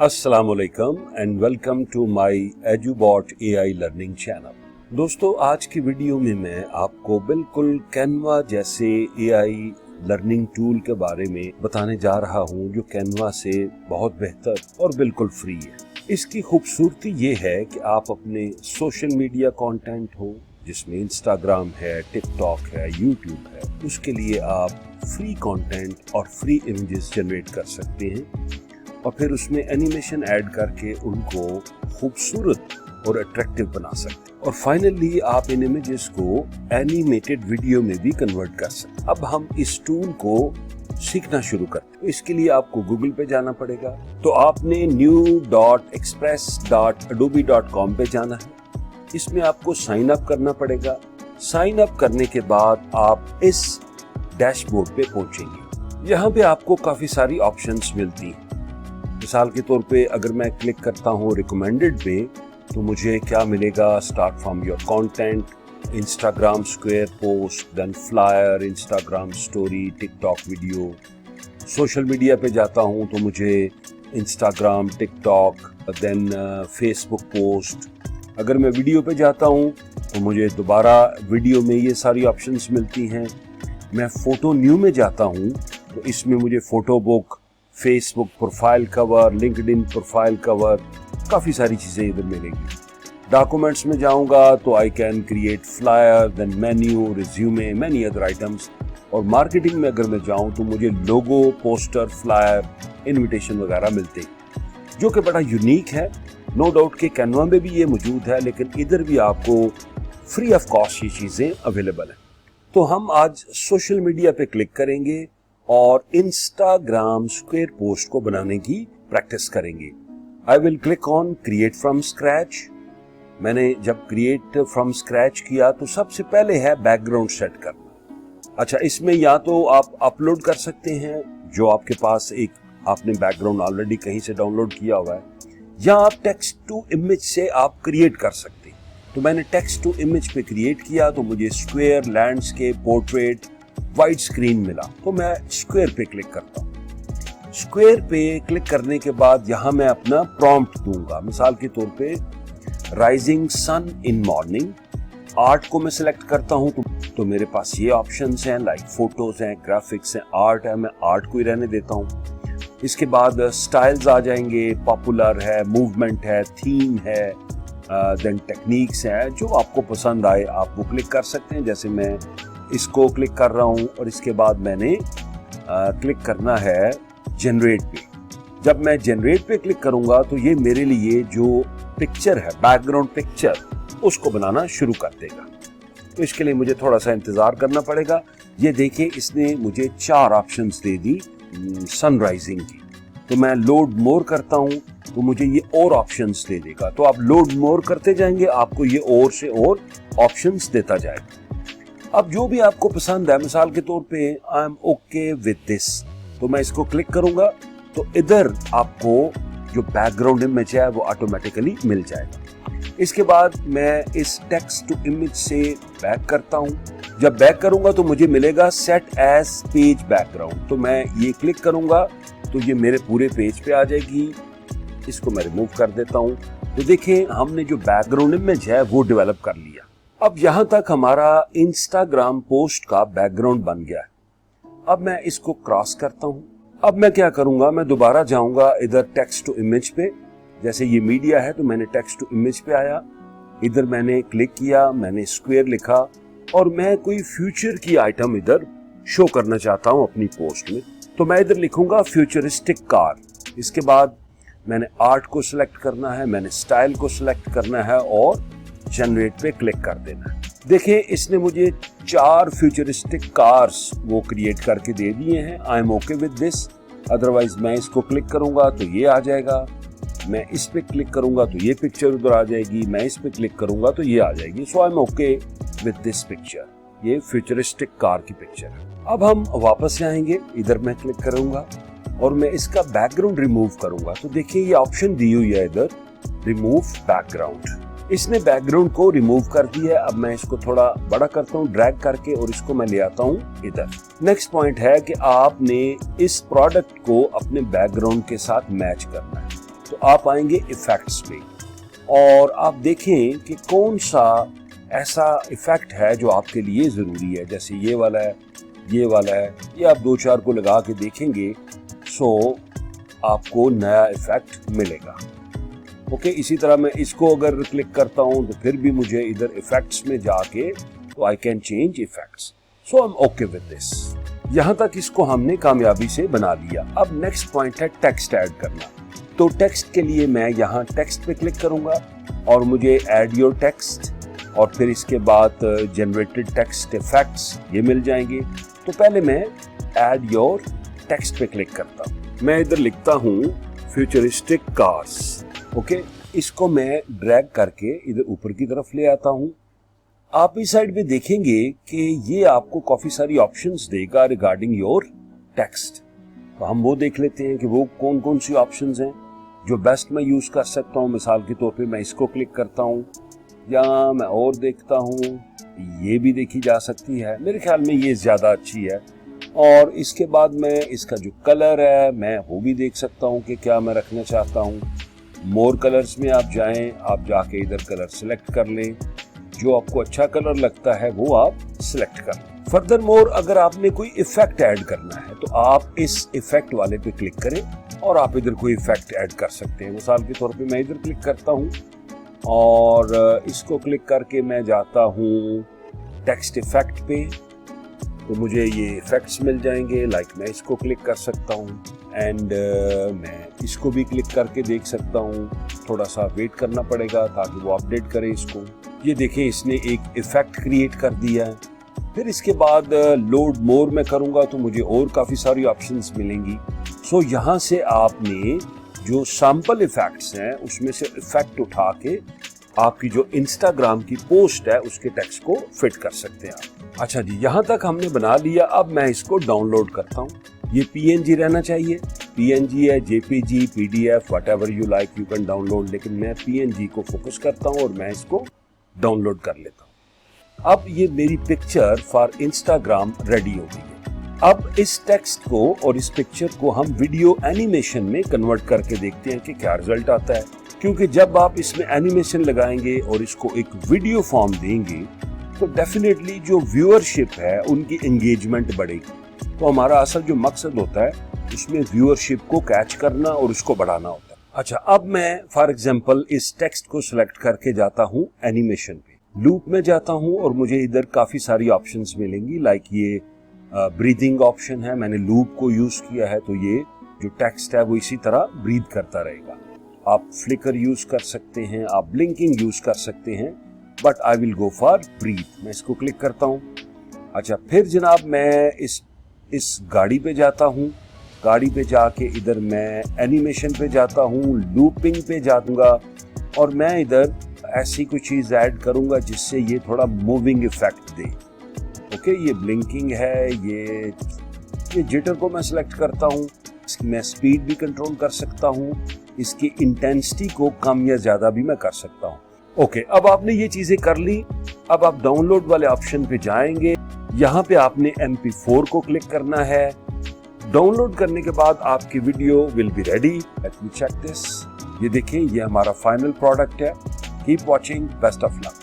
अस्सलामुअलैकुम and welcome to my Edubot AI learning channel. दोस्तों, आज की वीडियो में मैं आपको बिल्कुल कैनवा जैसे एआई लर्निंग टूल के बारे में बताने जा रहा हूं, जो कैनवा से बहुत बेहतर और बिल्कुल फ्री है। इसकी खूबसूरती ये है कि आप अपने सोशल मीडिया कंटेंट हो, जिसमें इंस्टाग्राम है, टिकटॉक है, यूट्यूब है, उसके लिए आप फ्री कंटेंट और फ्री इमेजेस जनरेट कर सकते हैं और फिर उसमें एनिमेशन ऐड करके उनको खूबसूरत और अट्रैक्टिव बना सकते हैं। और फाइनली आप इन इमेजेस को एनिमेटेड वीडियो में भी कन्वर्ट कर सकते हैं। अब हम इस टूल को सीखना शुरू करते हैं। इसके लिए आपको गूगल पे जाना पड़ेगा। तो आपने new.express.adobe.com पे जाना है। इसमें आपको साइन अप करना पड़ेगा। साइन अप करने के बाद आप इस डैशबोर्ड पे पहुंचेंगे। यहाँ पे आपको काफी सारी ऑप्शंस मिलती हैं। मिसाल के तौर पे अगर मैं क्लिक करता हूँ रिकमेंडेड पे, तो मुझे क्या मिलेगा? Start from your content, Instagram square post, then flyer, Instagram story, TikTok video. Social media पे जाता हूँ तो मुझे Instagram, TikTok, then Facebook post. अगर मैं वीडियो पे जाता हूँ तो मुझे दोबारा वीडियो में ये सारी ऑप्शंस मिलती हैं। मैं फोटो न्यू में जाता हूँ तो इसमें मुझे photo book, Facebook profile cover, LinkedIn profile cover, काफ़ी सारी चीज़ें इधर मिलेंगी। डॉक्यूमेंट्स में जाऊंगा तो I can create flyer, then menu, resume, many other items. और मार्केटिंग में अगर मैं जाऊं तो मुझे लोगो, पोस्टर, फ्लायर, इनविटेशन वगैरह मिलते हैं, जो कि बड़ा यूनिक है। नो डाउट कि कैनवा में भी ये मौजूद है, लेकिन इधर भी आपको फ्री ऑफ कॉस्ट ये चीज़ें अवेलेबल हैं। तो हम आज सोशल मीडिया पे क्लिक करेंगे और इंस्टाग्राम स्क्वायर पोस्ट को बनाने की प्रैक्टिस करेंगे। I will click on create from scratch. मैंने जब क्रिएट फ्रॉम स्क्रैच किया तो सबसे पहले है बैकग्राउंड सेट करना। अच्छा, इसमें या तो आप अपलोड कर सकते हैं, जो आपके पास एक आपने बैकग्राउंड ऑलरेडी कहीं से डाउनलोड किया हुआ है, या आप टेक्स्ट टू इमेज से आप क्रिएट कर सकते हैं। तो मैंने टेक्स्ट टू इमेज पे क्रिएट किया तो मुझे square, landscape, portrait, wide screen मिला। तो मैं स्क्वायर पे क्लिक करता हूँ। स्क्वायर पे क्लिक करने के बाद यहाँ मैं अपना प्रॉम्प्ट दूंगा। मिसाल के तौर पे rising sun in morning. Art को मैं सिलेक्ट करता हूँ तो मेरे पास ये ऑप्शंस हैं, लाइक फोटोज हैं, ग्राफिक्स हैं, आर्ट है। मैं आर्ट को ही रहने देता हूँ। इसके बाद स्टाइल्स आ जाएंगे, पॉपुलर है, मूवमेंट है, थीम है, देन टेक्निक्स है। जो आपको पसंद आए आप वो क्लिक कर सकते हैं। जैसे मैं इसको क्लिक कर रहा हूं और इसके बाद मैंने क्लिक करना है जनरेट पे। जब मैं जनरेट पे क्लिक करूंगा तो ये मेरे लिए जो पिक्चर है, बैकग्राउंड पिक्चर, उसको बनाना शुरू कर देगा। तो इसके लिए मुझे थोड़ा सा इंतजार करना पड़ेगा। ये देखिए, इसने मुझे 4 ऑप्शंस दे दी सनराइजिंग की। तो मैं लोड मोर करता हूं तो मुझे ये और ऑप्शंस दे देगा। तो आप लोड मोर करते जाएंगे, आपको ये और से और ऑप्शंस देता जाएगा। अब जो भी आपको पसंद है, मिसाल के तौर पे आई एम ओके विद दिस, तो मैं इसको क्लिक करूंगा तो इधर आपको जो बैकग्राउंड इमेज है वो ऑटोमेटिकली मिल जाएगा। इसके बाद मैं इस टेक्स्ट टू इमेज से बैक करता हूं। जब बैक करूंगा तो मुझे मिलेगा सेट एज पेज बैकग्राउंड। तो मैं ये क्लिक करूंगा तो ये मेरे पूरे पेज पे आ जाएगी। इसको मैं रिमूव कर देता हूं। तो देखिए, हमने जो बैकग्राउंड इमेज है वो डेवलप कर लिया। अब यहां तक हमारा इंस्टाग्राम पोस्ट का बैकग्राउंड बन गया है। अब मैं इसको क्रॉस करता हूं। अब मैं क्या करूंगा, मैं दोबारा जाऊंगा इधर टेक्स्ट टू इमेज पे। जैसे ये मीडिया है तो मैंने टेक्स्ट टू इमेज पे आया, इधर मैंने क्लिक किया, मैंने स्क्वायर लिखा और मैं कोई फ्यूचर की आइटम इधर शो करना चाहता हूं अपनी पोस्ट में। तो मैं इधर लिखूंगा फ्यूचरिस्टिक कार। इसके बाद मैंने आर्ट को सिलेक्ट करना है, मैंने स्टाइल को सिलेक्ट करना है और जनरेट पे क्लिक कर देना है। देखिए, इसने मुझे 4 फ्यूचरिस्टिक कार्स वो क्रिएट करके दे दिए हैं। आई am okay with this. Otherwise मैं इसको क्लिक करूंगा तो ये आ जाएगा, मैं इस पे क्लिक करूंगा तो ये पिक्चर उधर आ जाएगी, मैं इस पे क्लिक करूंगा तो ये आ जाएगी। So I am okay with this picture. ये फ्यूचरिस्टिक कार की पिक्चर है। अब हम वापस जाएंगे, इधर मैं क्लिक करूंगा और मैं इसका बैकग्राउंड रिमूव करूंगा। तो देखिए, ये ऑप्शन दी हुई है इधर, रिमूव बैकग्राउंड। इसने बैकग्राउंड को रिमूव कर दिया है। अब मैं इसको थोड़ा बड़ा करता हूँ ड्रैग करके और इसको मैं ले आता हूँ इधर। नेक्स्ट पॉइंट है कि आपने इस प्रोडक्ट को अपने बैकग्राउंड के साथ मैच करना है। तो आप आएंगे इफेक्ट्स पे और आप देखें कि कौन सा ऐसा इफेक्ट है जो आपके लिए जरूरी है। जैसे ये वाला है, ये वाला है, ये आप 2-4 को लगा के देखेंगे सो आपको नया इफेक्ट मिलेगा। ओके, इसी तरह मैं इसको अगर क्लिक करता हूं तो फिर भी मुझे इधर इफेक्ट्स में जाके तो I can change effects. So I am okay with this. यहां तक इसको हमने कामयाबी से बना लिया। अब नेक्स्ट पॉइंट है टेक्स्ट ऐड करना। तो टेक्स्ट के लिए मैं यहाँ टेक्स्ट पे क्लिक करूंगा और मुझे ऐड योर टेक्स्ट और फिर इसके बाद जनरेटेड टेक्स्ट इफेक्ट्स ये मिल जाएंगे। तो पहले मैं ऐड योर टेक्स्ट पे क्लिक करता हूँ। मैं इधर लिखता हूँ फ्यूचरिस्टिक कार्स। ओके, इसको मैं ड्रैग करके इधर ऊपर की तरफ ले आता हूँ। आप इस साइड पे देखेंगे कि ये आपको काफी सारी ऑप्शंस देगा रिगार्डिंग योर टेक्स्ट। तो हम वो देख लेते हैं कि वो कौन कौन सी ऑप्शंस हैं जो बेस्ट मैं यूज कर सकता हूँ। मिसाल के तौर पे मैं इसको क्लिक करता हूँ या मैं और देखता हूँ, ये भी देखी जा सकती है। मेरे ख्याल में ये ज्यादा अच्छी है। और इसके बाद मैं इसका जो कलर है मैं वो भी देख सकता हूँ कि क्या मैं रखना चाहता हूँ। मोर कलर्स में आप जाएं, आप जाके इधर कलर सिलेक्ट कर लें, जो आपको अच्छा कलर लगता है वो आप सिलेक्ट कर लें। फर्दर मोर अगर आपने कोई इफेक्ट ऐड करना है तो आप इस इफेक्ट वाले पे क्लिक करें और आप इधर कोई इफेक्ट ऐड कर सकते हैं। मिसाल के तौर पे मैं इधर क्लिक करता हूँ और इसको क्लिक करके मैं जाता हूँ टेक्स्ट इफेक्ट पे, तो मुझे ये इफेक्ट्स मिल जाएंगे। लाइक मैं इसको क्लिक कर सकता हूँ एंड मैं इसको भी क्लिक करके देख सकता हूँ। थोड़ा सा वेट करना पड़ेगा ताकि वो अपडेट करे इसको। ये देखें, इसने एक इफेक्ट क्रिएट कर दिया है। फिर इसके बाद लोड मोर में करूंगा तो मुझे और काफी सारी ऑप्शंस मिलेंगी। सो यहाँ से आपने जो सैंपल इफेक्ट्स हैं उसमें से इफेक्ट उठा के आपकी जो इंस्टाग्राम की पोस्ट है उसके टेक्स्ट को फिट कर सकते हैं आप। अच्छा जी, यहाँ तक हमने बना लिया। अब मैं इसको डाउनलोड करता हूँ। ये PNG रहना चाहिए। PNG है, JPG, PDF, whatever you like you can download, लेकिन मैं PNG को फोकस करता हूँ और मैं इसको डाउनलोड कर लेता हूँ। अब ये मेरी पिक्चर फॉर इंस्टाग्राम रेडी हो गई है। अब इस टेक्स्ट को और इस पिक्चर को हम वीडियो एनिमेशन में कन्वर्ट करके देखते हैं कि क्या रिजल्ट आता है। क्योंकि जब आप इसमें एनिमेशन लगाएंगे और इसको एक वीडियो फॉर्म देंगे तो डेफिनेटली जो व्यूअरशिप है उनकी एंगेजमेंट बढ़ेगी। तो हमारा असल जो मकसद होता है उसमें व्यूअरशिप को कैच करना और उसको बढ़ाना होता है। अच्छा, अब मैं फॉर एग्जांपल इस टेक्स्ट को सिलेक्ट करके जाता हूँ एनिमेशन पे, लूप में जाता हूँ और मुझे इधर काफी सारी ऑप्शंस मिलेंगी। लाइक ये ब्रीदिंग ऑप्शन है, मैंने लूप को यूज किया है तो ये जो टेक्स्ट है वो इसी तरह ब्रीथ करता रहेगा। आप फ्लिकर यूज कर सकते हैं, आप ब्लिंकिंग यूज कर सकते हैं, but I will go for breath. मैं इसको क्लिक करता हूँ। अच्छा, फिर जनाब मैं इस गाड़ी पे जाता हूँ। गाड़ी पे जाके इधर मैं एनिमेशन पे जाता हूँ, लूपिंग पे जाऊंगा और मैं इधर ऐसी कोई चीज ऐड करूंगा जिससे ये थोड़ा मूविंग इफेक्ट दे। ओके, ये ब्लिंकिंग है, ये जिटर को मैं सिलेक्ट करता हूँ। इसकी मैं स्पीड भी कंट्रोल कर सकता हूँ, इसकी इंटेंसिटी को कम या ज्यादा भी मैं कर सकता हूँ। ओके, अब आपने ये चीजें कर ली। अब आप डाउनलोड वाले ऑप्शन पे जाएंगे। यहाँ पे आपने MP4 को क्लिक करना है। डाउनलोड करने के बाद आपकी video will be ready. Let me check this. ये देखिए, ये हमारा फाइनल प्रोडक्ट है। Keep watching, best of luck.